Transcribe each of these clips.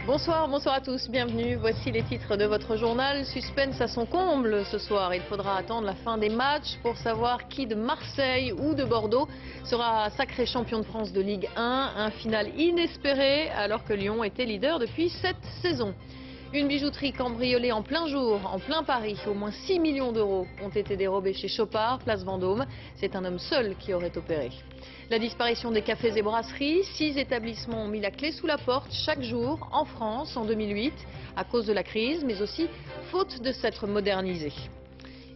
Bonsoir, bonsoir à tous, bienvenue. Voici les titres de votre journal. Suspense à son comble ce soir. Il faudra attendre la fin des matchs pour savoir qui de Marseille ou de Bordeaux sera sacré champion de France de Ligue 1. Un final inespéré alors que Lyon était leader depuis cette saison. Une bijouterie cambriolée en plein jour, en plein Paris. Au moins 6 millions d'euros ont été dérobés chez Chopard, place Vendôme. C'est un homme seul qui aurait opéré. La disparition des cafés et brasseries. 6 établissements ont mis la clé sous la porte chaque jour en France en 2008 à cause de la crise, mais aussi faute de s'être modernisés.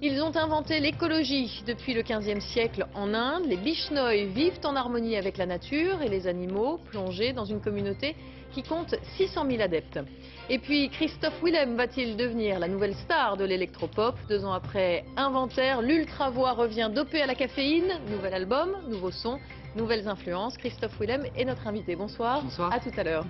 Ils ont inventé l'écologie depuis le XVe siècle en Inde. Les Bishnoïs vivent en harmonie avec la nature et les animaux, plongés dans une communauté qui compte 600 000 adeptes. Et puis Christophe Willem va-t-il devenir la nouvelle star de l'électropop? 2 ans après Inventaire, l'Ultravoix revient dopé à la caféine. Nouvel album, nouveau son, nouvelles influences. Christophe Willem est notre invité. Bonsoir. Bonsoir. À tout à l'heure.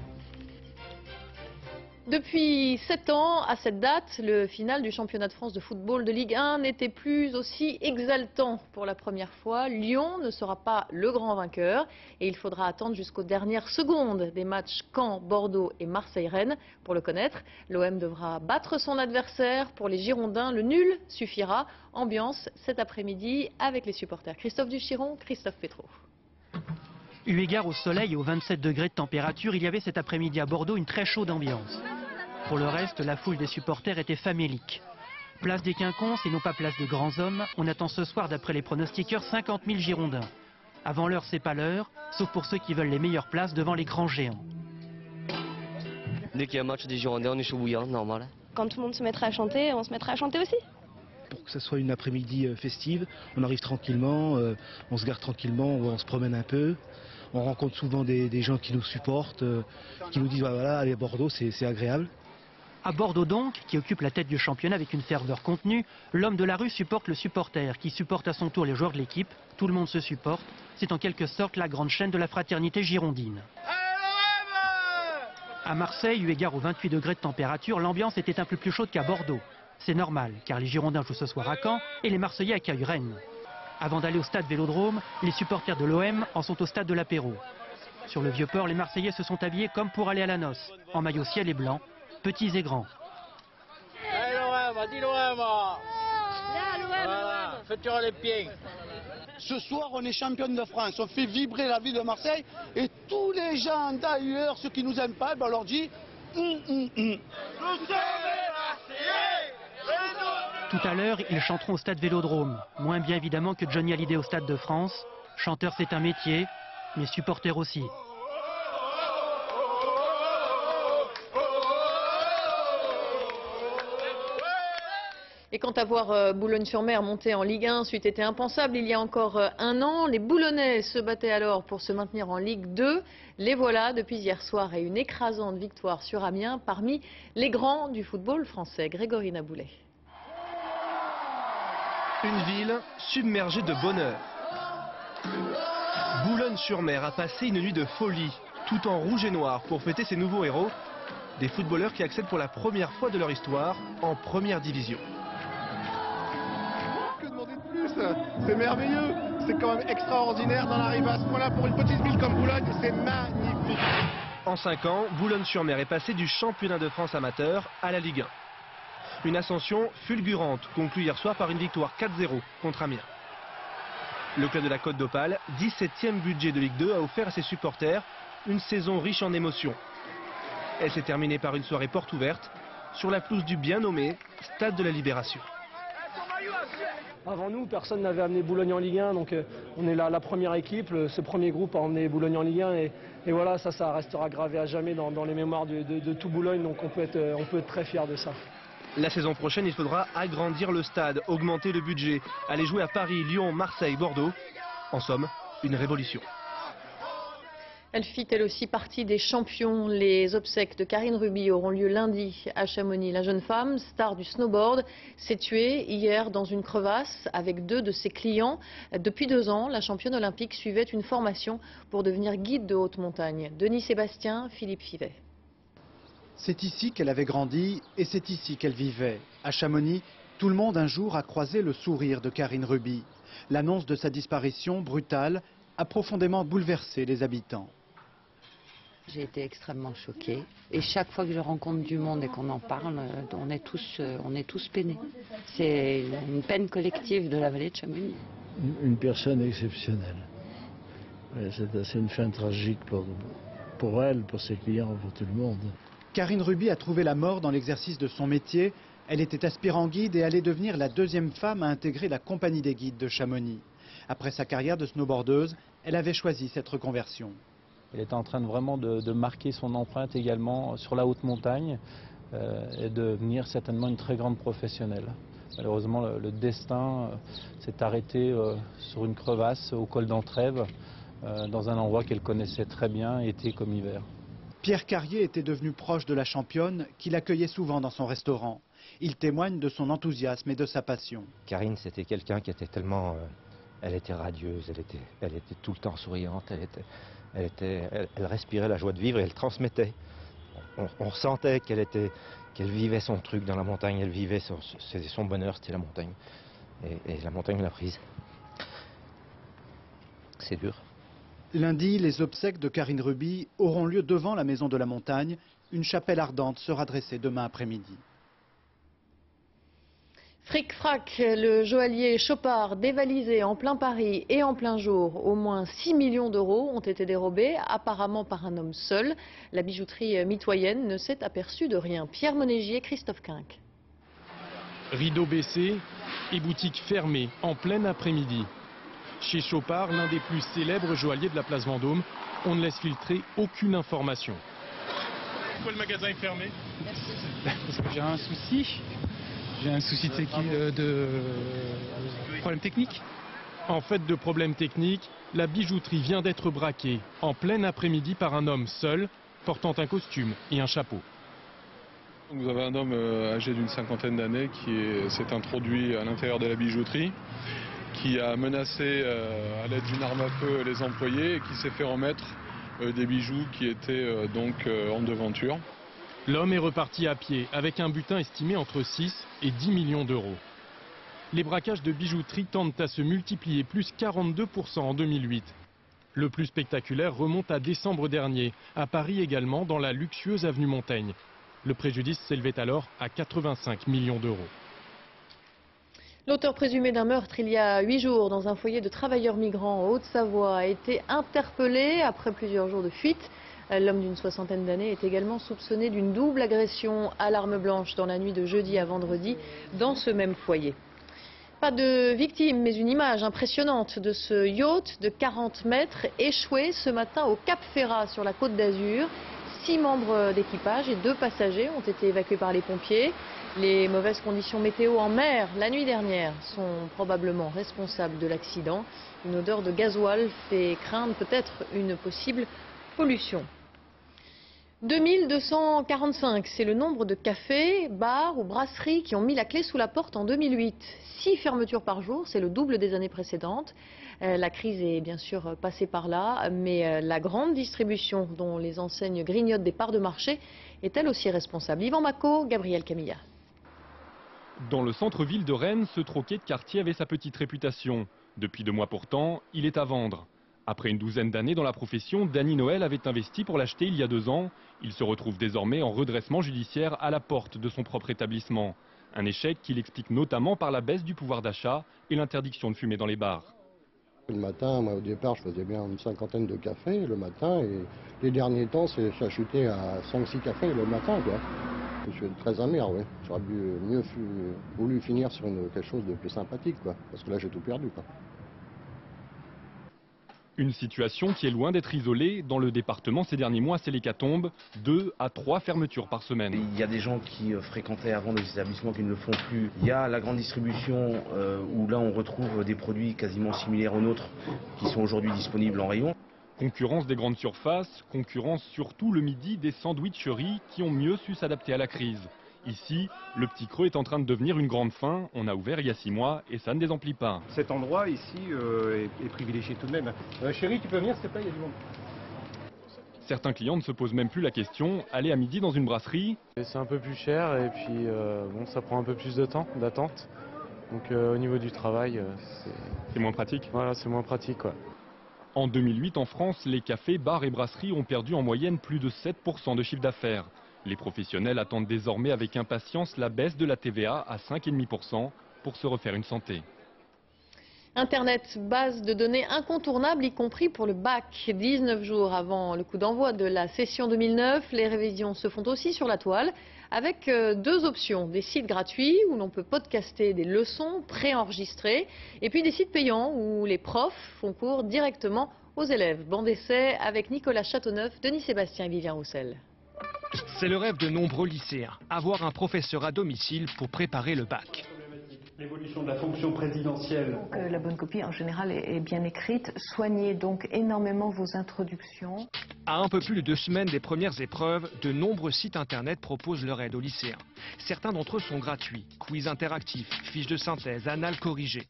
Depuis 7 ans, à cette date, le final du championnat de France de football de Ligue 1 n'était plus aussi exaltant. Pour la première fois, Lyon ne sera pas le grand vainqueur et il faudra attendre jusqu'aux dernières secondes des matchs Caen, Bordeaux et Marseille-Rennes pour le connaître. L'OM devra battre son adversaire. Pour les Girondins, le nul suffira. Ambiance cet après-midi avec les supporters. Christophe Duchiron, Christophe Pétrot. Eu égard au soleil et aux 27 degrés de température, il y avait cet après-midi à Bordeaux une très chaude ambiance. Pour le reste, la foule des supporters était famélique. Place des Quinconces et non pas place des grands hommes, on attend ce soir, d'après les pronostiqueurs, 50 000 Girondins. Avant l'heure, c'est pas l'heure, sauf pour ceux qui veulent les meilleures places devant les grands géants. Dès qu'il y a un match des Girondins, on est chaud bouillant, normal. Quand tout le monde se mettra à chanter, on se mettra à chanter aussi. Pour que ce soit une après-midi festive, on arrive tranquillement, on se gare tranquillement, on se promène un peu. On rencontre souvent des gens qui nous supportent, qui nous disent voilà, aller à Bordeaux, c'est agréable. À Bordeaux donc, qui occupe la tête du championnat avec une ferveur contenue, l'homme de la rue supporte le supporter, qui supporte à son tour les joueurs de l'équipe. Tout le monde se supporte. C'est en quelque sorte la grande chaîne de la fraternité girondine. À Marseille, eu égard aux 28 degrés de température, l'ambiance était un peu plus chaude qu'à Bordeaux. C'est normal, car les Girondins jouent ce soir à Caen et les Marseillais accueillent Rennes. Avant d'aller au stade Vélodrome, les supporters de l'OM en sont au stade de l'Apéro. Sur le Vieux-Port, les Marseillais se sont habillés comme pour aller à la noce, en maillot ciel et blanc, petits et grands. Allez l'OM, dis l'OM. Voilà, futur olympien. Ce soir, on est championne de France, on fait vibrer la ville de Marseille et tous les gens d'ailleurs, ceux qui nous aiment pas, ben on leur dit Nous sommes les Marseillais. Tout à l'heure, ils chanteront au stade Vélodrome. Moins bien évidemment que Johnny Hallyday au Stade de France. Chanteur, c'est un métier, mais supporter aussi. Et quant à voir Boulogne-sur-Mer monter en Ligue 1, c'eût été impensable il y a encore 1 an. Les Boulonnais se battaient alors pour se maintenir en Ligue 2. Les voilà depuis hier soir et une écrasante victoire sur Amiens parmi les grands du football français. Grégory Naboulet. Une ville submergée de bonheur. Boulogne-sur-Mer a passé une nuit de folie, tout en rouge et noir, pour fêter ses nouveaux héros, des footballeurs qui accèdent pour la première fois de leur histoire en première division. Que demander de plus? C'est merveilleux, c'est quand même extraordinaire d'en arriver à ce point-là pour une petite ville comme Boulogne, c'est magnifique. En 5 ans, Boulogne-sur-Mer est passé du championnat de France amateur à la Ligue 1. Une ascension fulgurante, conclue hier soir par une victoire 4-0 contre Amiens. Le club de la Côte d'Opale, 17e budget de Ligue 2, a offert à ses supporters une saison riche en émotions. Elle s'est terminée par une soirée porte ouverte sur la pelouse du bien nommé Stade de la Libération. Avant nous, personne n'avait amené Boulogne en Ligue 1, donc on est la première équipe, ce premier groupe a emmené Boulogne en Ligue 1 et voilà, ça restera gravé à jamais dans les mémoires de tout Boulogne, donc on peut être très fiers de ça. La saison prochaine, il faudra agrandir le stade, augmenter le budget, aller jouer à Paris, Lyon, Marseille, Bordeaux. En somme, une révolution. Elle fit elle aussi partie des champions. Les obsèques de Karine Ruby auront lieu lundi à Chamonix. La jeune femme, star du snowboard, s'est tuée hier dans une crevasse avec 2 de ses clients. Depuis 2 ans, la championne olympique suivait une formation pour devenir guide de haute montagne. Denis Sébastien, Philippe Fivet. C'est ici qu'elle avait grandi et c'est ici qu'elle vivait. À Chamonix, tout le monde un jour a croisé le sourire de Karine Ruby. L'annonce de sa disparition brutale a profondément bouleversé les habitants. J'ai été extrêmement choquée. Et chaque fois que je rencontre du monde et qu'on en parle, on est tous peinés. C'est une peine collective de la vallée de Chamonix. Une personne exceptionnelle. C'est une fin tragique pour elle, pour ses clients, pour tout le monde. Karine Ruby a trouvé la mort dans l'exercice de son métier. Elle était aspirant guide et allait devenir la deuxième femme à intégrer la compagnie des guides de Chamonix. Après sa carrière de snowboardeuse, elle avait choisi cette reconversion. Elle était en train vraiment de marquer son empreinte également sur la haute montagne et de devenir certainement une très grande professionnelle. Malheureusement, le destin s'est arrêté sur une crevasse au col d'Entrèves, dans un endroit qu'elle connaissait très bien, été comme hiver. Pierre Carrier était devenu proche de la championne, qu'il accueillait souvent dans son restaurant. Il témoigne de son enthousiasme et de sa passion. Karine, c'était quelqu'un qui était tellement... elle était radieuse, elle était tout le temps souriante, elle respirait la joie de vivre et elle transmettait. On ressentait qu'elle vivait son truc dans la montagne, elle vivait son bonheur, c'était la montagne. Et la montagne l'a prise. C'est dur. Lundi, les obsèques de Karine Ruby auront lieu devant la Maison de la Montagne. Une chapelle ardente sera dressée demain après-midi. Fric-frac, le joaillier Chopard dévalisé en plein Paris et en plein jour. Au moins 6 millions d'euros ont été dérobés, apparemment par un homme seul. La bijouterie mitoyenne ne s'est aperçue de rien. Pierre Monégier, Christophe Quinck. Rideau baissé et boutique fermée en plein après-midi. Chez Chopard, l'un des plus célèbres joailliers de la place Vendôme, on ne laisse filtrer aucune information. Pourquoi le magasin est fermé? Parce que j'ai un souci. J'ai un souci de problème technique. En fait de problème technique, la bijouterie vient d'être braquée en plein après-midi par un homme seul, portant un costume et un chapeau. Vous avez un homme âgé d'une cinquantaine d'années qui s'est introduit à l'intérieur de la bijouterie, qui a menacé à l'aide d'une arme à feu les employés et qui s'est fait remettre des bijoux qui étaient donc en devanture. L'homme est reparti à pied avec un butin estimé entre 6 et 10 millions d'euros. Les braquages de bijouterie tendent à se multiplier, plus 42% en 2008. Le plus spectaculaire remonte à décembre dernier, à Paris également, dans la luxueuse avenue Montaigne. Le préjudice s'élevait alors à 85 millions d'euros. L'auteur présumé d'un meurtre il y a 8 jours dans un foyer de travailleurs migrants en Haute-Savoie a été interpellé après plusieurs jours de fuite. L'homme d'une soixantaine d'années est également soupçonné d'une double agression à l'arme blanche dans la nuit de jeudi à vendredi dans ce même foyer. Pas de victimes, mais une image impressionnante de ce yacht de 40 mètres échoué ce matin au Cap Ferrat sur la Côte d'Azur. 6 membres d'équipage et 2 passagers ont été évacués par les pompiers. Les mauvaises conditions météo en mer la nuit dernière sont probablement responsables de l'accident. Une odeur de gasoil fait craindre peut-être une possible pollution. 2245, c'est le nombre de cafés, bars ou brasseries qui ont mis la clé sous la porte en 2008. 6 fermetures par jour, c'est le double des années précédentes. La crise est bien sûr passée par là, mais la grande distribution dont les enseignes grignotent des parts de marché est elle aussi responsable. Yvan Maco, Gabriel Camilla. Dans le centre-ville de Rennes, ce troquet de quartier avait sa petite réputation. Depuis 2 mois pourtant, il est à vendre. Après une douzaine d'années dans la profession, Danny Noël avait investi pour l'acheter il y a 2 ans. Il se retrouve désormais en redressement judiciaire à la porte de son propre établissement. Un échec qu'il explique notamment par la baisse du pouvoir d'achat et l'interdiction de fumer dans les bars. Le matin, moi au départ, je faisais bien une cinquantaine de cafés le matin et les derniers temps, ça a chuté à 5-6 cafés le matin, quoi. Je suis très amer, oui. J'aurais voulu finir sur quelque chose de plus sympathique, quoi, parce que là j'ai tout perdu, quoi. Une situation qui est loin d'être isolée. Dans le département, ces derniers mois, c'est l'hécatombe. 2 à 3 fermetures par semaine. Il y a des gens qui fréquentaient avant des établissements qui ne le font plus. Il y a la grande distribution où là on retrouve des produits quasiment similaires aux nôtres qui sont aujourd'hui disponibles en rayon. Concurrence des grandes surfaces, concurrence surtout le midi des sandwicheries qui ont mieux su s'adapter à la crise. Ici, le petit creux est en train de devenir une grande faim. On a ouvert il y a 6 mois et ça ne désemplit pas. Cet endroit ici est privilégié tout de même. Chérie, tu peux venir s'il te plaît, il y a du monde. Certains clients ne se posent même plus la question. Aller à midi dans une brasserie. C'est un peu plus cher et puis bon, ça prend un peu plus de temps d'attente. Donc au niveau du travail, c'est moins pratique. Voilà, c'est moins pratique, quoi. En 2008, en France, les cafés, bars et brasseries ont perdu en moyenne plus de 7% de chiffre d'affaires. Les professionnels attendent désormais avec impatience la baisse de la TVA à 5,5% pour se refaire une santé. Internet, base de données incontournable, y compris pour le bac. 19 jours avant le coup d'envoi de la session 2009, les révisions se font aussi sur la toile, avec deux options. Des sites gratuits où l'on peut podcaster des leçons préenregistrées, et puis des sites payants où les profs font cours directement aux élèves. Banc d'essai avec Nicolas Châteauneuf, Denis Sébastien et Vivien Roussel. C'est le rêve de nombreux lycéens, avoir un professeur à domicile pour préparer le bac. L'évolution de la fonction présidentielle. La bonne copie en général est bien écrite. Soignez donc énormément vos introductions. À un peu plus de 2 semaines des premières épreuves, de nombreux sites internet proposent leur aide aux lycéens. Certains d'entre eux sont gratuits. Quiz interactifs, fiches de synthèse, annales corrigées.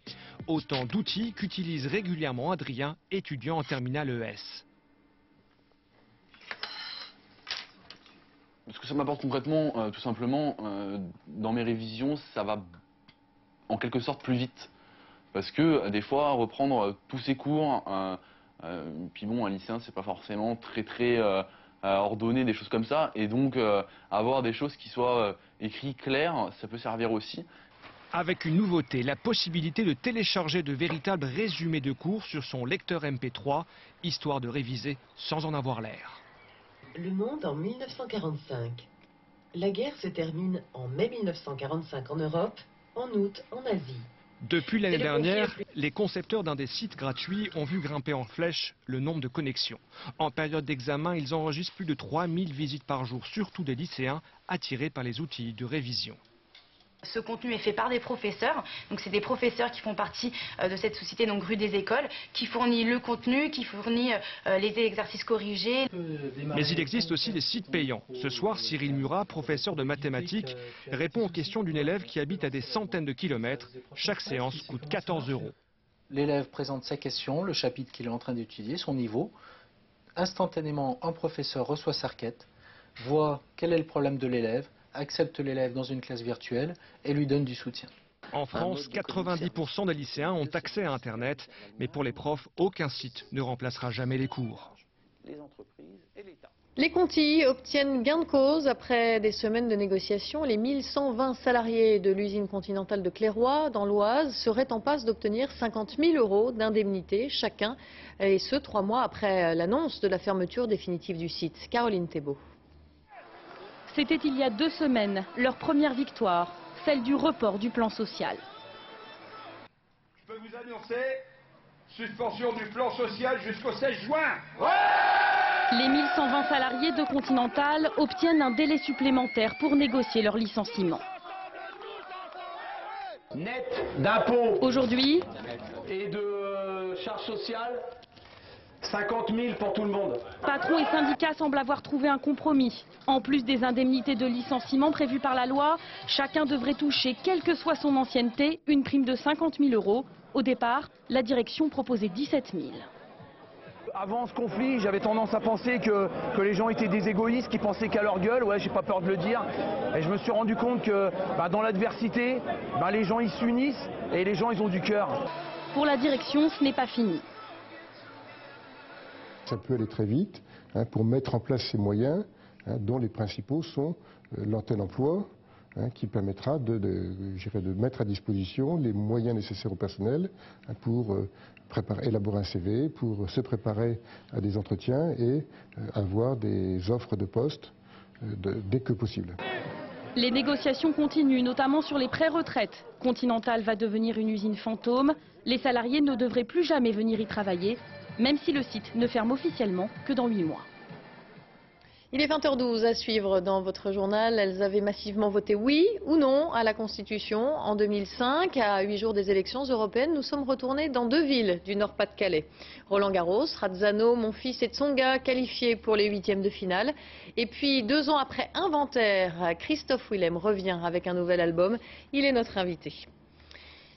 Autant d'outils qu'utilise régulièrement Adrien, étudiant en terminale ES. Ce que ça m'apporte concrètement, tout simplement, dans mes révisions, ça va en quelque sorte plus vite. Parce que des fois, reprendre tous ces cours, puis bon, un lycéen, c'est pas forcément très ordonné, des choses comme ça. Et donc, avoir des choses qui soient écrites claires, ça peut servir aussi. Avec une nouveauté, la possibilité de télécharger de véritables résumés de cours sur son lecteur MP3, histoire de réviser sans en avoir l'air. Le monde en 1945. La guerre se termine en mai 1945 en Europe, en août en Asie. Depuis l'année dernière, les concepteurs d'un des sites gratuits ont vu grimper en flèche le nombre de connexions. En période d'examen, ils enregistrent plus de 3000 visites par jour, surtout des lycéens attirés par les outils de révision. Ce contenu est fait par des professeurs, donc c'est des professeurs qui font partie de cette société, donc rue des écoles, qui fournit le contenu, qui fournit les exercices corrigés. Mais il existe aussi des sites payants. Ce soir, Cyril Murat, professeur de mathématiques, répond aux questions d'une élève qui habite à des centaines de kilomètres. Chaque séance coûte 14 €. L'élève présente sa question, le chapitre qu'il est en train d'étudier, son niveau. Instantanément, un professeur reçoit sa requête, voit quel est le problème de l'élève, accepte l'élève dans une classe virtuelle et lui donne du soutien. En France, 90% des lycéens ont accès à Internet, mais pour les profs, aucun site ne remplacera jamais les cours. Les Conti obtiennent gain de cause après des semaines de négociations. Les 1120 salariés de l'usine continentale de Clairoy, dans l'Oise, seraient en passe d'obtenir 50 000 € d'indemnité chacun, et ce 3 mois après l'annonce de la fermeture définitive du site. Caroline Thébault. C'était il y a 2 semaines, leur première victoire, celle du report du plan social. Je peux vous annoncer suspension du plan social jusqu'au 16 juin. Les 1120 salariés de Continental obtiennent un délai supplémentaire pour négocier leur licenciement. Net d'impôts. Aujourd'hui, et de charges sociales, 50 000 pour tout le monde. Patrons et syndicats semblent avoir trouvé un compromis. En plus des indemnités de licenciement prévues par la loi, chacun devrait toucher, quelle que soit son ancienneté, une prime de 50 000 €. Au départ, la direction proposait 17 000. Avant ce conflit, j'avais tendance à penser que les gens étaient des égoïstes qui pensaient qu'à leur gueule, ouais, j'ai pas peur de le dire. Et je me suis rendu compte que dans l'adversité, les gens ils s'unissent et les gens ils ont du cœur. Pour la direction, ce n'est pas fini. Ça peut aller très vite pour mettre en place ces moyens dont les principaux sont l'antenne emploi qui permettra de mettre à disposition les moyens nécessaires au personnel pour élaborer un CV, pour se préparer à des entretiens et avoir des offres de poste dès que possible. Les négociations continuent, notamment sur les pré-retraites. Continental va devenir une usine fantôme. Les salariés ne devraient plus jamais venir y travailler, même si le site ne ferme officiellement que dans 8 mois. Il est 20h12 à suivre dans votre journal. Elles avaient massivement voté oui ou non à la Constitution. En 2005, à 8 jours des élections européennes, nous sommes retournés dans 2 villes du Nord-Pas-de-Calais. Roland-Garros, Razzano, Monfils et Tsonga qualifiés pour les 8e de finale. Et puis 2 ans après Inventaire, Christophe Willem revient avec un nouvel album. Il est notre invité.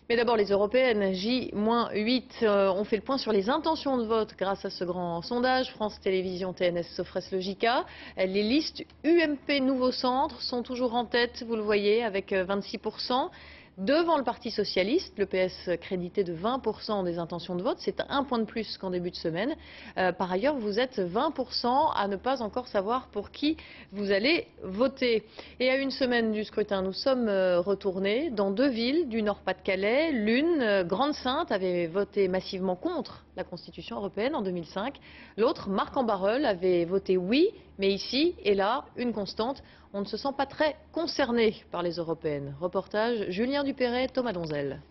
Mais d'abord les européennes, J-8 ont fait le point sur les intentions de vote grâce à ce grand sondage. France Télévisions, TNS, Sofres, Logica. Les listes UMP Nouveau Centre sont toujours en tête, vous le voyez, avec 26%. devant le Parti socialiste, le PS crédité de 20% des intentions de vote. C'est un point de plus qu'en début de semaine. Par ailleurs, vous êtes 20% à ne pas encore savoir pour qui vous allez voter. Et à une semaine du scrutin, nous sommes retournés dans 2 villes du Nord-Pas-de-Calais. L'une, Grande-Synthe, avait voté massivement contre la Constitution européenne en 2005. L'autre, Marcq-en-Barœul, avait voté oui, mais ici et là, une constante, on ne se sent pas très concerné par les européennes. Reportage Julien Dupéret, Thomas Donzel.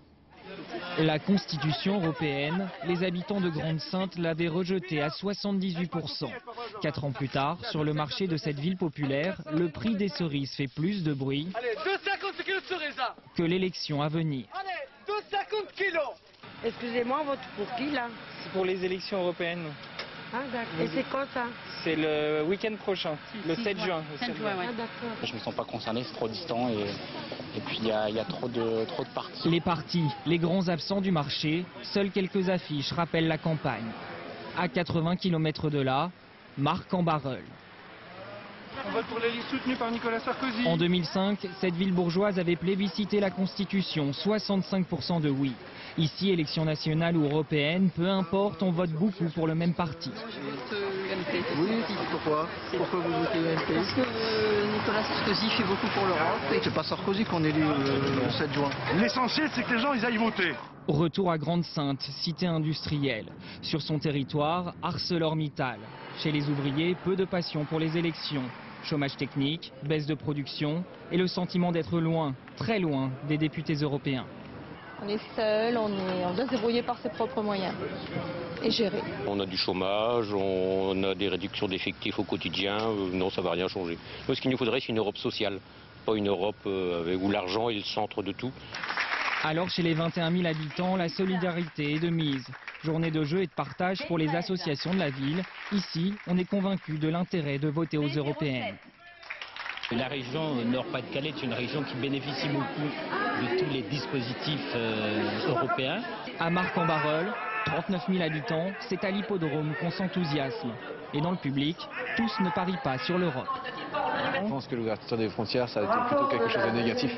La Constitution européenne, les habitants de Grande-Synthe l'avaient rejetée à 78%. 4 ans plus tard, sur le marché de cette ville populaire, le prix des cerises fait plus de bruit que l'élection à venir. Allez, 2,50 kilos. Excusez-moi, vote pour qui là? C'est pour les élections européennes. Ah d'accord. Et c'est quand ça? C'est le week-end prochain, le 7 juin. Ah d'accord. Je me sens pas concerné, c'est trop distant et puis il y a trop de partis. Les partis, les grands absents du marché, seules quelques affiches rappellent la campagne. À 80 km de là, Marcq-en-Barœul. On vote pour les listes soutenues par Nicolas Sarkozy. En 2005, cette ville bourgeoise avait plébiscité la Constitution, 65% de oui. Ici, élection nationale ou européenne, peu importe, on vote beaucoup pour le même parti. Oui, pourquoi? Pourquoi vous votez UMP? Parce que Nicolas Sarkozy fait beaucoup pour l'Europe. C'est pas Sarkozy qu'on élit le 7 juin. L'essentiel, c'est que les gens ils aillent voter. Retour à Grande-Synthe, cité industrielle. Sur son territoire, ArcelorMittal. Chez les ouvriers, peu de passion pour les élections. Chômage technique, baisse de production et le sentiment d'être loin, très loin, des députés européens. On est seul, on doit se débrouiller par ses propres moyens et gérer. On a du chômage, on a des réductions d'effectifs au quotidien. Non, ça ne va rien changer. Nous, ce qu'il nous faudrait, c'est une Europe sociale, pas une Europe où l'argent est le centre de tout. Alors, chez les 21 000 habitants, la solidarité est de mise. Journée de jeu et de partage pour les associations de la ville. Ici, on est convaincu de l'intérêt de voter aux européennes. La région Nord-Pas-de-Calais est une région qui bénéficie beaucoup de tous les dispositifs européens. À Marcq-en-Barœul, 39 000 habitants, c'est à l'hippodrome qu'on s'enthousiasme. Et dans le public, tous ne parient pas sur l'Europe. Je pense que l'ouverture des frontières, ça a été plutôt quelque chose de négatif,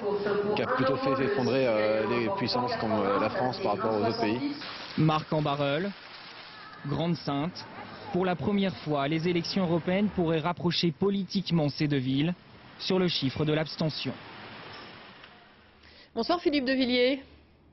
qui a plutôt fait effondrer des puissances comme la France par rapport aux autres pays. Marcq-en-Barœul, Grande-Synthe. Pour la première fois, les élections européennes pourraient rapprocher politiquement ces 2 villes sur le chiffre de l'abstention. Bonsoir Philippe de Villiers.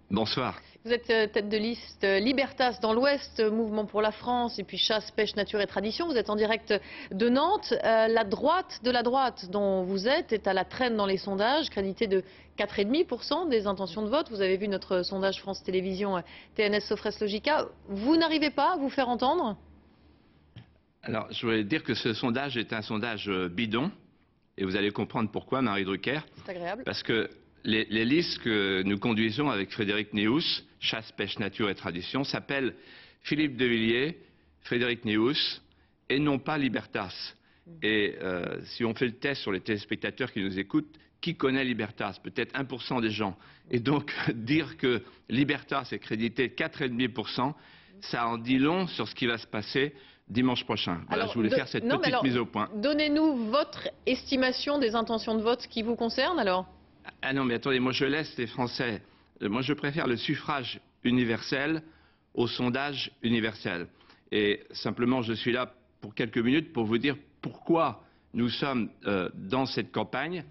Bonsoir. Vous êtes tête de liste Libertas dans l'Ouest, Mouvement pour la France et puis Chasse, Pêche, Nature et Tradition. Vous êtes en direct de Nantes. La droite de la droite dont vous êtes est à la traîne dans les sondages, crédité de 4,5% des intentions de vote. Vous avez vu notre sondage France Télévisions TNS Sofres Logica. Vous n'arrivez pas à vous faire entendre? Alors, je voulais dire que ce sondage est un sondage bidon. Et vous allez comprendre pourquoi, Marie Drucker. C'est agréable. Parce que les listes que nous conduisons avec Frédéric Néhus, Chasse, Pêche, Nature et Tradition, s'appellent Philippe de Villiers, Frédéric Néhus, et non pas Libertas. Et si on fait le test sur les téléspectateurs qui nous écoutent, qui connaît Libertas? Peut-être 1% des gens. Et donc, dire que Libertas est crédité 4,5%, ça en dit long sur ce qui va se passer dimanche prochain. Voilà, je voulais faire cette petite mise au point. Donnez-nous votre estimation des intentions de vote qui vous concernent alors. Ah non, mais attendez, moi je laisse les Français. Moi je préfère le suffrage universel au sondage universel. Et simplement, je suis là pour quelques minutes pour vous dire pourquoi nous sommes dans cette campagne.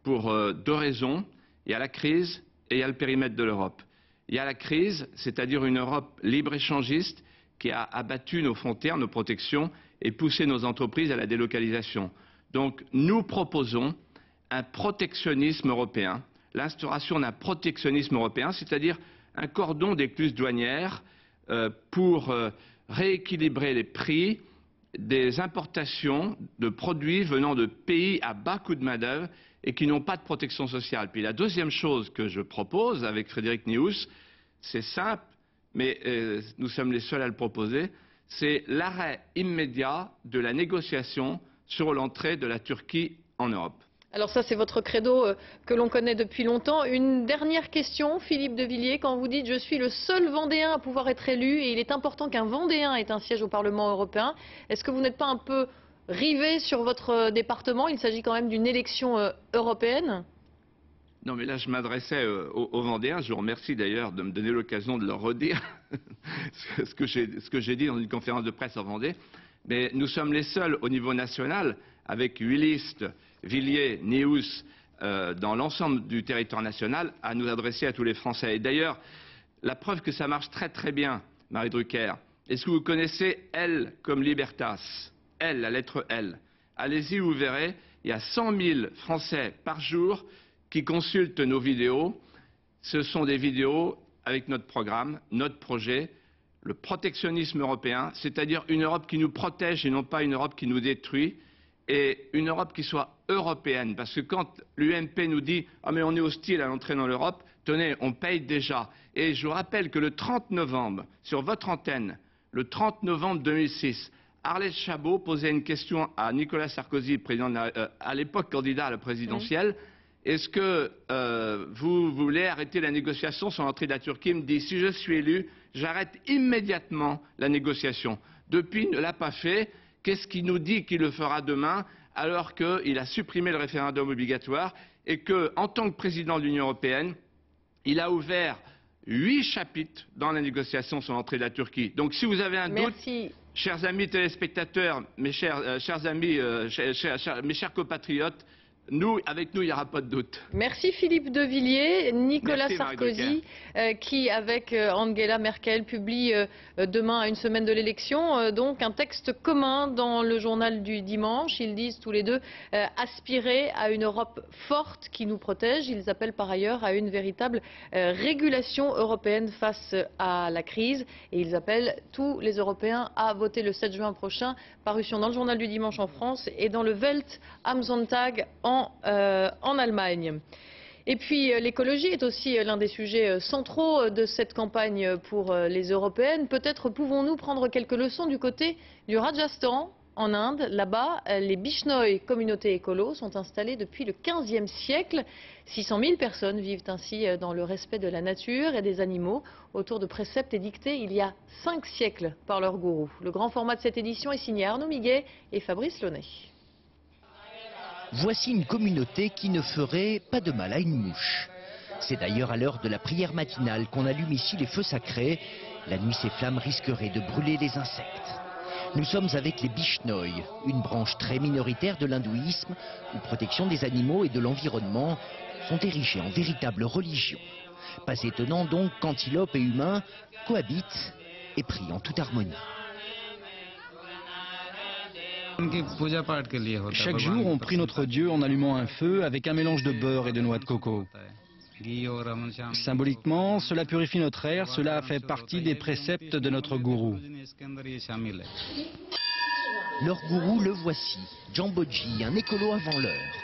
Pour 2 raisons. Il y a la crise et il y a le périmètre de l'Europe. Il y a la crise, c'est-à-dire une Europe libre-échangiste qui a abattu nos frontières, nos protections et poussé nos entreprises à la délocalisation. Donc nous proposons un protectionnisme européen, l'instauration d'un protectionnisme européen, c'est-à-dire un cordon d'écluses douanières pour rééquilibrer les prix des importations de produits venant de pays à bas coût de main-d'œuvre et qui n'ont pas de protection sociale. Puis la deuxième chose que je propose avec Frédéric Néhus, c'est simple, mais nous sommes les seuls à le proposer, c'est l'arrêt immédiat de la négociation sur l'entrée de la Turquie en Europe. Alors ça, c'est votre credo que l'on connaît depuis longtemps. Une dernière question, Philippe de Villiers, quand vous dites « je suis le seul Vendéen à pouvoir être élu et il est important qu'un Vendéen ait un siège au Parlement européen », est-ce que vous n'êtes pas un peu rivé sur votre département? Il s'agit quand même d'une élection européenne. Non, mais là, je m'adressais aux Vendéens. Je vous remercie d'ailleurs de me donner l'occasion de leur redire ce que j'ai dit dans une conférence de presse en Vendée. Mais nous sommes les seuls au niveau national, avec 8 listes, Villiers, Néous, dans l'ensemble du territoire national, à nous adresser à tous les Français. Et d'ailleurs, la preuve que ça marche très très bien, Marie Drucker, est-ce que vous connaissez L comme Libertas? L, la lettre L. Allez-y, vous verrez, il y a 100 000 Français par jour qui consultent nos vidéos. Ce sont des vidéos avec notre programme, notre projet, le protectionnisme européen, c'est-à-dire une Europe qui nous protège et non pas une Europe qui nous détruit, et une Europe qui soit européenne. Parce que quand l'UMP nous dit « Ah mais on est hostile à l'entrée dans l'Europe », tenez, on paye déjà. Et je vous rappelle que le 30 novembre, sur votre antenne, le 30 novembre 2006, Arlette Chabot posait une question à Nicolas Sarkozy, à l'époque candidat à la présidentielle. Est-ce que vous voulez arrêter la négociation sur l'entrée de la Turquie? Il me dit, si je suis élu, j'arrête immédiatement la négociation. Depuis, il ne l'a pas fait. Qu'est-ce qu'il nous dit qu'il le fera demain, alors qu'il a supprimé le référendum obligatoire et qu'en tant que président de l'Union européenne, il a ouvert 8 chapitres dans la négociation sur l'entrée de la Turquie. Donc si vous avez un doute, chers amis téléspectateurs, mes chers amis, mes chers compatriotes, avec nous, il n'y aura pas de doute. Merci Philippe de Villiers. Nicolas Merci, Sarkozy, qui avec Angela Merkel publie demain, à une semaine de l'élection, donc un texte commun dans le journal du dimanche. Ils disent tous les deux aspirer à une Europe forte qui nous protège. Ils appellent par ailleurs à une véritable régulation européenne face à la crise. Et ils appellent tous les Européens à voter le 7 juin prochain. Parution dans le journal du dimanche en France et dans le Welt am Sonntag en Allemagne. Et puis l'écologie est aussi l'un des sujets centraux de cette campagne pour les européennes. Peut-être pouvons-nous prendre quelques leçons du côté du Rajasthan en Inde. Là-bas, les Bishnoi, communautés écolo, sont installées depuis le 15e siècle. 600 000 personnes vivent ainsi dans le respect de la nature et des animaux, autour de préceptes édictés il y a 5 siècles par leur gourou. Le grand format de cette édition est signé Arnaud Miguet et Fabrice Launay. Voici une communauté qui ne ferait pas de mal à une mouche. C'est d'ailleurs à l'heure de la prière matinale qu'on allume ici les feux sacrés. La nuit, ces flammes risqueraient de brûler les insectes. Nous sommes avec les Bishnoi, une branche très minoritaire de l'hindouisme où protection des animaux et de l'environnement sont érigés en véritable religion. Pas étonnant donc qu'antilopes et humains cohabitent et prient en toute harmonie. Chaque jour, on prie notre Dieu en allumant un feu avec un mélange de beurre et de noix de coco. Symboliquement, cela purifie notre air, cela fait partie des préceptes de notre gourou. Leur gourou, le voici, Jamboji, un écolo avant l'heure.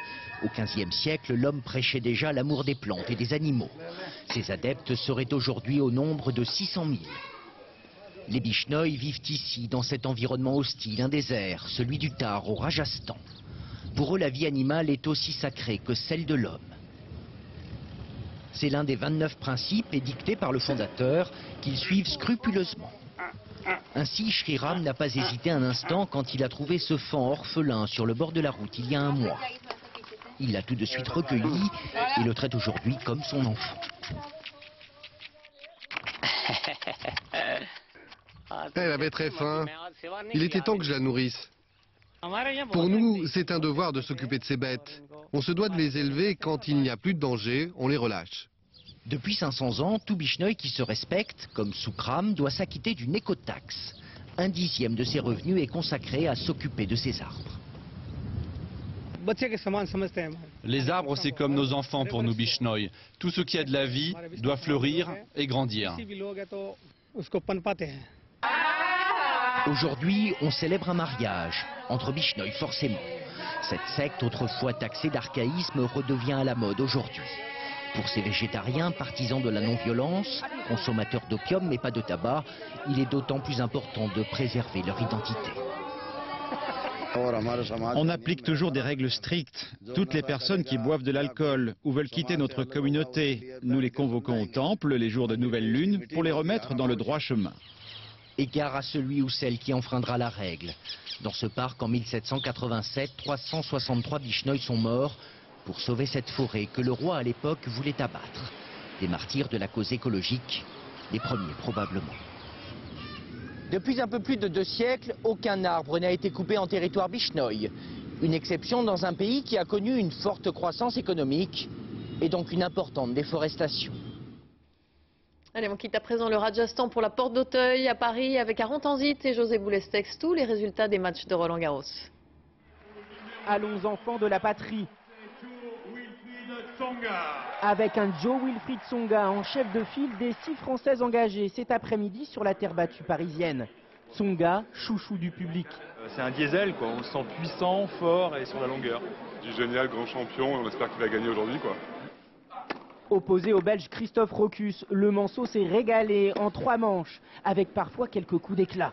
Au XVe siècle, l'homme prêchait déjà l'amour des plantes et des animaux. Ses adeptes seraient aujourd'hui au nombre de 600 000. Les Bishnoi vivent ici, dans cet environnement hostile, un désert, celui du Thar, au Rajasthan. Pour eux, la vie animale est aussi sacrée que celle de l'homme. C'est l'un des 29 principes édictés par le fondateur qu'ils suivent scrupuleusement. Ainsi, Shri Ram n'a pas hésité un instant quand il a trouvé ce faon orphelin sur le bord de la route il y a un mois. Il l'a tout de suite recueilli et le traite aujourd'hui comme son enfant. Elle avait très faim. Il était temps que je la nourrisse. Pour nous, c'est un devoir de s'occuper de ces bêtes. On se doit de les élever quand il n'y a plus de danger, on les relâche. Depuis 500 ans, tout Bishnoi qui se respecte, comme Soukram, doit s'acquitter d'une écotaxe. 1/10 de ses revenus est consacré à s'occuper de ces arbres. Les arbres, c'est comme nos enfants pour nous Bishnoi. Tout ce qui a de la vie doit fleurir et grandir. Aujourd'hui, on célèbre un mariage, entre Bishnoi forcément. Cette secte, autrefois taxée d'archaïsme, redevient à la mode aujourd'hui. Pour ces végétariens, partisans de la non-violence, consommateurs d'opium mais pas de tabac, il est d'autant plus important de préserver leur identité. On applique toujours des règles strictes. Toutes les personnes qui boivent de l'alcool ou veulent quitter notre communauté, nous les convoquons au temple les jours de nouvelle lune pour les remettre dans le droit chemin. Égard à celui ou celle qui enfreindra la règle. Dans ce parc, en 1787, 363 Bishnoi sont morts, pour sauver cette forêt que le roi à l'époque voulait abattre. Des martyrs de la cause écologique, les premiers probablement. Depuis un peu plus de 2 siècles, aucun arbre n'a été coupé en territoire bichnoï. Une exception dans un pays qui a connu une forte croissance économique et donc une importante déforestation. Allez, on quitte à présent le Rajasthan pour la Porte d'Auteuil à Paris avec Aaron Tanzit et José Boulestex. Tous les résultats des matchs de Roland-Garros. Allons enfants de la patrie. Avec un Joe Wilfried Tsonga en chef de file des 6 Françaises engagées cet après-midi sur la terre battue parisienne. Tsonga, chouchou du public. C'est un diesel, quoi. On le sent puissant, fort et sur la longueur. Du génial grand champion et on espère qu'il va gagner aujourd'hui, quoi. Opposé au Belge Christophe Rocus, le Manceau s'est régalé en 3 manches, avec parfois quelques coups d'éclat.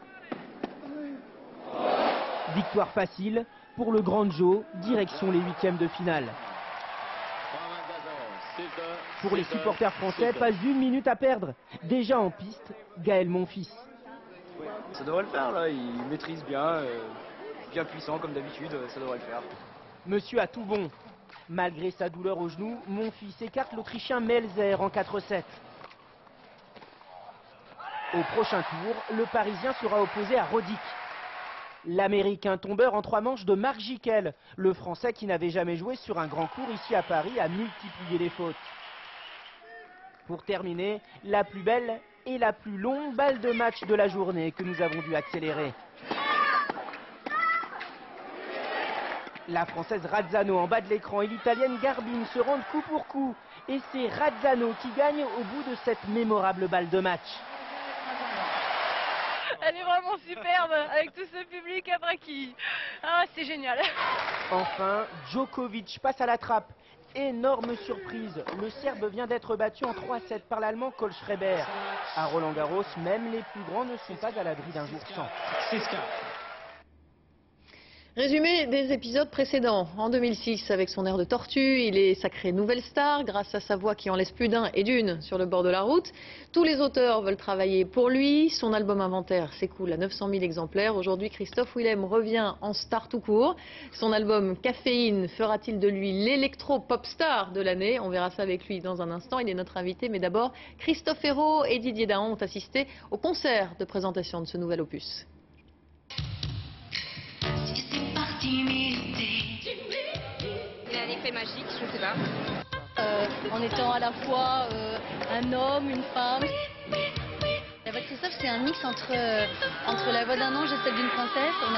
Victoire facile pour le Grand Joe, direction les 8e de finale. Pour les supporters français, pas une minute à perdre. Déjà en piste, Gaël Monfils. Ça devrait le faire là, il maîtrise bien, bien puissant comme d'habitude, ça devrait le faire. Monsieur a tout bon. Malgré sa douleur au genou, Monfils écarte l'Autrichien Melzer en 4-7. Au prochain tour, le Parisien sera opposé à Roddick. L'Américain tombeur en 3 manches de Marc Jiquel, le Français qui n'avait jamais joué sur un grand court ici à Paris, a multiplié les fautes. Pour terminer, la plus belle et la plus longue balle de match de la journée que nous avons dû accélérer. La Française Razzano en bas de l'écran et l'Italienne Garbine se rendent coup pour coup. Et c'est Razzano qui gagne au bout de cette mémorable balle de match. Elle est vraiment superbe avec tout ce public à Braki. Ah, c'est génial. Enfin, Djokovic passe à la trappe. Énorme surprise, le Serbe vient d'être battu en 3-7 par l'Allemand Kohlschreiber. À Roland-Garros, même les plus grands ne sont pas à l'abri d'un jour sans. Résumé des épisodes précédents. En 2006, avec son air de tortue, il est sacré nouvelle star grâce à sa voix qui en laisse plus d'un et d'une sur le bord de la route. Tous les auteurs veulent travailler pour lui. Son album Inventaire s'écoule à 900 000 exemplaires. Aujourd'hui, Christophe Willem revient en star tout court. Son album Caféine fera-t-il de lui l'électro-pop star de l'année? On verra ça avec lui dans un instant. Il est notre invité. Mais d'abord, Christophe Hérault et Didier Dahan ont assisté au concert de présentation de ce nouvel opus. Il a un effet magique, je ne sais pas. En étant à la fois un homme, une femme. La voix de Christophe, c'est un mix entre la voix d'un ange et celle d'une princesse. On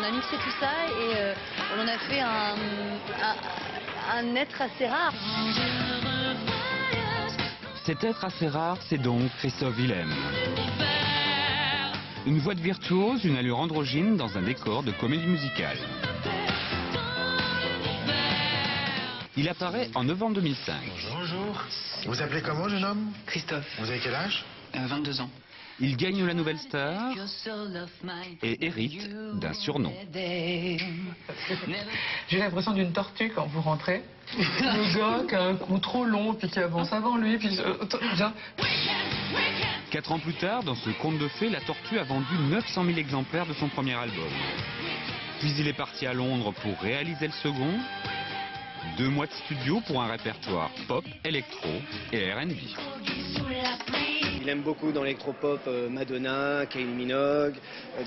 a mixé tout ça et on en a fait un être assez rare. Cet être assez rare, c'est donc Christophe Willem. Une voix de virtuose, une allure androgyne dans un décor de comédie musicale. Il apparaît en novembre 2005. Bonjour. Vous appelez comment, jeune homme? Christophe. Vous avez quel âge? 22 ans. Il gagne la nouvelle star et hérite d'un surnom. J'ai l'impression d'une tortue quand vous rentrez. Le gars qui a un cou trop long, puis qui avance avant lui, puis bien. 4 ans plus tard, dans ce conte de fées, la tortue a vendu 900 000 exemplaires de son premier album. Puis il est parti à Londres pour réaliser le second. 2 mois de studio pour un répertoire pop, électro et R&B. Il aime beaucoup dans l'électropop Madonna, Kylie Minogue.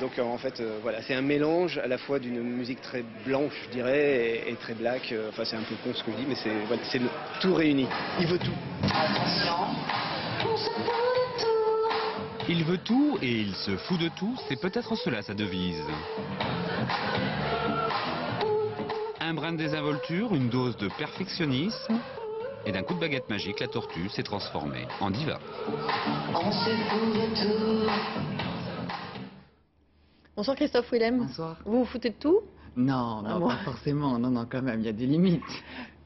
Donc en fait, voilà, c'est un mélange à la fois d'une musique très blanche, je dirais, et très black. Enfin, c'est un peu con ce que je dis, mais c'est voilà, tout réuni. Il veut tout. Il veut tout et il se fout de tout, c'est peut-être cela sa devise. Un brin de désinvolture, une dose de perfectionnisme, et d'un coup de baguette magique, la tortue s'est transformée en diva. Bonsoir Christophe Willem. Bonsoir. Vous vous foutez de tout? Non, non, pas forcément, non, quand même, il y a des limites.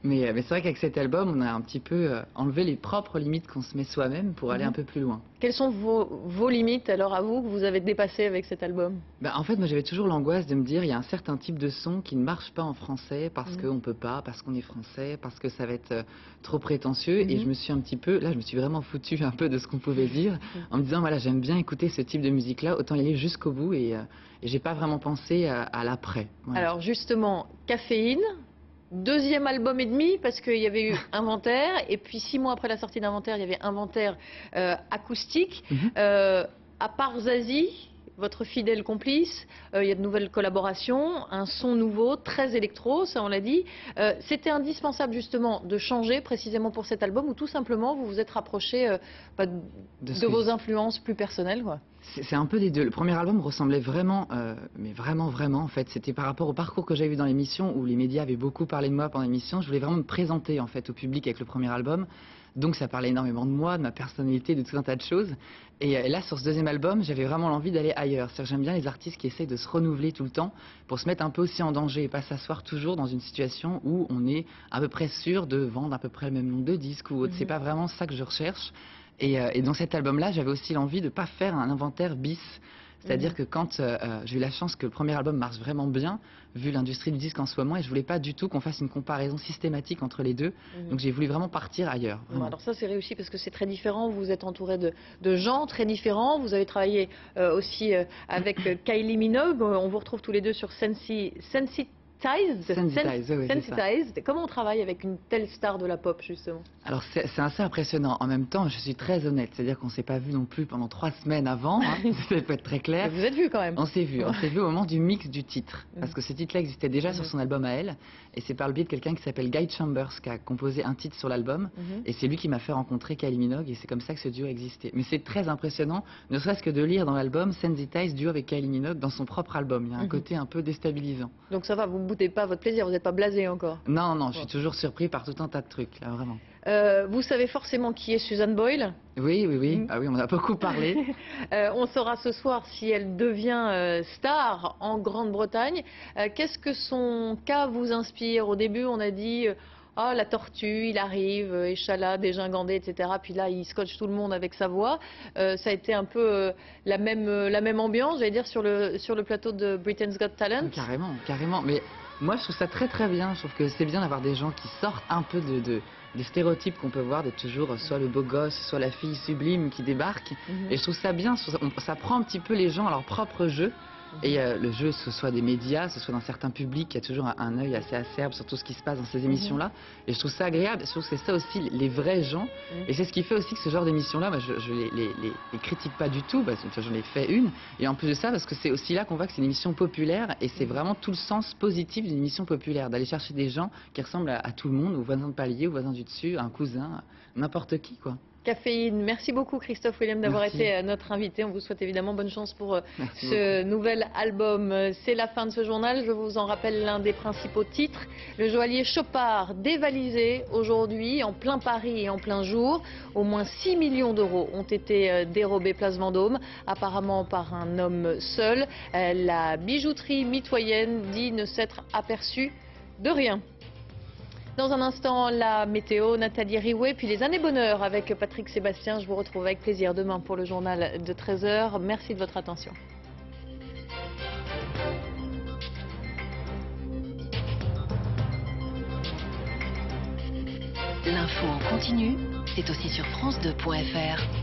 Mais c'est vrai qu'avec cet album, on a un petit peu enlevé les propres limites qu'on se met soi-même pour aller un peu plus loin. Quelles sont vos limites alors à vous que vous avez dépassées avec cet album? En fait, moi j'avais toujours l'angoisse de me dire il y a un certain type de son qui ne marche pas en français parce qu'on ne peut pas, parce qu'on est français, parce que ça va être trop prétentieux. Et je me suis un petit peu, là je me suis vraiment foutu un peu de ce qu'on pouvait dire en me disant voilà, j'aime bien écouter ce type de musique-là, autant y aller jusqu'au bout et j'ai pas vraiment pensé à l'après. Voilà. Alors justement, Caféine, 2e album et demi, parce qu'il y avait eu Inventaire, et puis 6 mois après la sortie d'Inventaire, il y avait Inventaire acoustique. À part Zazie, votre fidèle complice, il y a de nouvelles collaborations, un son nouveau, très électro, ça on l'a dit. C'était indispensable justement de changer précisément pour cet album, ou tout simplement vous vous êtes rapproché de vos influences plus personnelles, quoi. C'est un peu des deux. Le premier album ressemblait vraiment, mais vraiment en fait. C'était par rapport au parcours que j'avais eu dans l'émission, où les médias avaient beaucoup parlé de moi pendant l'émission. Je voulais vraiment me présenter en fait au public avec le premier album. Donc ça parlait énormément de moi, de ma personnalité, de tout un tas de choses. Et là, sur ce 2e album, j'avais vraiment l'envie d'aller ailleurs. C'est-à-dire, j'aime bien les artistes qui essayent de se renouveler tout le temps pour se mettre un peu aussi en danger et pas s'asseoir toujours dans une situation où on est à peu près sûr de vendre à peu près le même nombre de disques ou autre. C'est pas vraiment ça que je recherche. Et dans cet album-là, j'avais aussi l'envie de ne pas faire un inventaire bis. C'est-à-dire que quand j'ai eu la chance que le premier album marche vraiment bien, vu l'industrie du disque en ce moment, et je voulais pas du tout qu'on fasse une comparaison systématique entre les deux. Donc j'ai voulu vraiment partir ailleurs. Bon, alors ça c'est réussi parce que c'est très différent, vous êtes entouré de gens très différents, vous avez travaillé aussi avec Kylie Minogue, on vous retrouve tous les deux sur Sensitized. Comment on travaille avec une telle star de la pop, justement? Alors, c'est assez impressionnant. En même temps, je suis très honnête. C'est-à-dire qu'on ne s'est pas vu non plus pendant 3 semaines avant. Ça peut être très clair. Vous êtes vus quand même? On s'est vus. On s'est vus au moment du mix du titre. Parce que ce titre-là existait déjà sur son album à elle. Et c'est par le biais de quelqu'un qui s'appelle Guy Chambers qui a composé un titre sur l'album. Et c'est lui qui m'a fait rencontrer Kylie Minogue. Et c'est comme ça que ce duo existait. Mais c'est très impressionnant, ne serait-ce que de lire dans l'album Sensitized duo avec Kylie Minogue dans son propre album. Il y a un côté un peu déstabilisant. Donc ça va, vous ne boutez pas votre plaisir, vous n'êtes pas blasé encore? Non, je suis toujours surpris par tout un tas de trucs, là, vraiment. Vous savez forcément qui est Susan Boyle? Oui. Ah oui, on en a beaucoup parlé. On saura ce soir si elle devient star en Grande-Bretagne. Qu'est-ce que son cas vous inspire? Au début, on a dit... Ah, la tortue, il arrive, échalas, dégingandé, etc. Puis là, il scotche tout le monde avec sa voix. Ça a été un peu la même ambiance, j'allais dire, sur le plateau de Britain's Got Talent. Carrément. Mais moi, je trouve ça très bien. Je trouve que c'est bien d'avoir des gens qui sortent un peu des stéréotypes qu'on peut voir, d'être toujours soit le beau gosse, soit la fille sublime qui débarque. Et je trouve ça bien. Ça prend un petit peu les gens à leur propre jeu. Et le jeu, ce soit des médias, ce soit dans certains publics, il y a toujours un œil assez acerbe sur tout ce qui se passe dans ces émissions-là. Et je trouve ça agréable, je trouve que c'est ça aussi, les vrais gens. Et c'est ce qui fait aussi que ce genre d'émissions-là, je les critique pas du tout, parce que j'en ai fait une. Et en plus de ça, parce que c'est aussi là qu'on voit que c'est une émission populaire, et c'est vraiment tout le sens positif d'une émission populaire, d'aller chercher des gens qui ressemblent à tout le monde, aux voisins de palier, aux voisins du dessus, à un cousin, n'importe qui, quoi. Caféine. Merci beaucoup Christophe Willem d'avoir été notre invité. On vous souhaite évidemment bonne chance pour ce nouvel album. C'est la fin de ce journal. Je vous en rappelle l'un des principaux titres. Le joaillier Chopard dévalisé aujourd'hui en plein Paris et en plein jour. Au moins 6 millions d'euros ont été dérobés place Vendôme, apparemment par un homme seul. La bijouterie mitoyenne dit ne s'être aperçue de rien. Dans un instant, la météo, Nathalie Riouet, puis les années bonheur avec Patrick Sébastien. Je vous retrouve avec plaisir demain pour le journal de 13h. Merci de votre attention. L'info en continu, c'est aussi sur France2.fr.